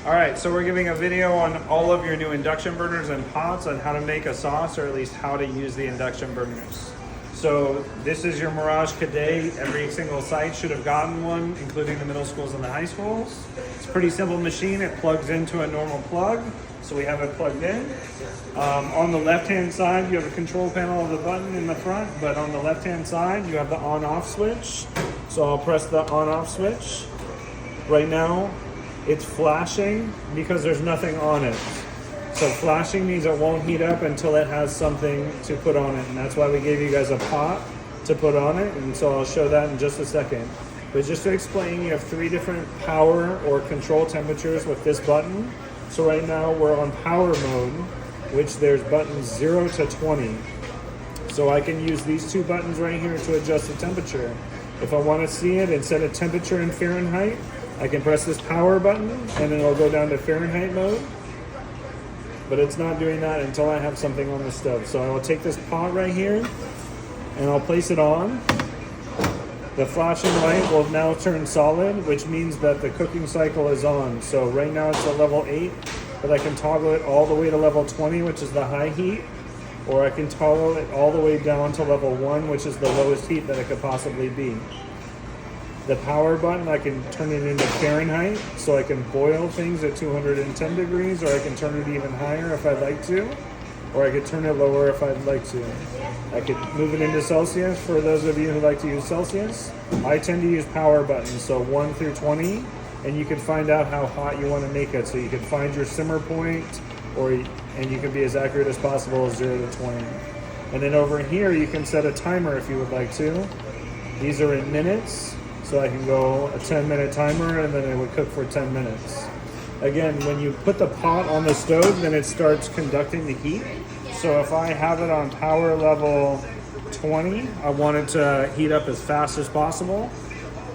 All right, so we're giving a video on all of your new induction burners and pots on how to make a sauce, or at least how to use the induction burners. So this is your Mirage Cadet. Every single site should have gotten one, including the middle schools and the high schools. It's a pretty simple machine. It plugs into a normal plug, so we have it plugged in. On the left-hand side, you have a control panel of the button in the front, but on the left-hand side, you have the on-off switch. So I'll press the on-off switch. Right now, it's flashing because there's nothing on it. So flashing means it won't heat up until it has something to put on it. And that's why we gave you guys a pot to put on it. And so I'll show that in just a second. But just to explain, you have 3 different power or control temperatures with this button. So right now we're on power mode, which there's buttons 0 to 20. So I can use these 2 buttons right here to adjust the temperature. If I want to see it instead of temperature in Fahrenheit, I can press this power button and then it'll go down to Fahrenheit mode. But it's not doing that until I have something on the stove. So I will take this pot right here and I'll place it on. The flashing light will now turn solid, which means that the cooking cycle is on. So right now it's at level 8, but I can toggle it all the way to level 20, which is the high heat, or I can toggle it all the way down to level 1, which is the lowest heat that it could possibly be. The power button, I can turn it into Fahrenheit, so I can boil things at 210 degrees, or I can turn it even higher if I'd like to, or I could turn it lower if I'd like to. I could move it into Celsius for those of you who like to use Celsius. I tend to use power buttons, so 1 through 20, and you can find out how hot you want to make it. So you can find your simmer point, and you can be as accurate as possible, 0 to 20. And then over here, you can set a timer if you would like to. These are in minutes. So I can go a 10-minute timer and then it would cook for 10 minutes. Again, when you put the pot on the stove, then it starts conducting the heat. So if I have it on power level 20, I want it to heat up as fast as possible.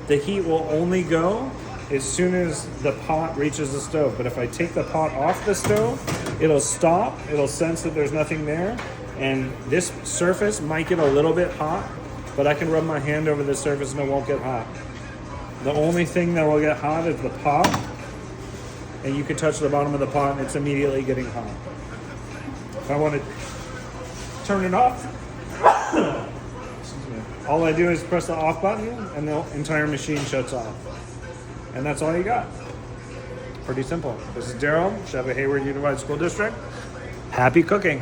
The heat will only go as soon as the pot reaches the stove. But if I take the pot off the stove, it'll stop, it'll sense that there's nothing there. And this surface might get a little bit hot, but I can rub my hand over the surface and it won't get hot. The only thing that will get hot is the pot, and you can touch the bottom of the pot and it's immediately getting hot. If I want to turn it off, all I do is press the off button and the entire machine shuts off. And that's all you got. Pretty simple. This is Daryl, Chef of Hayward Unified School District. Happy cooking.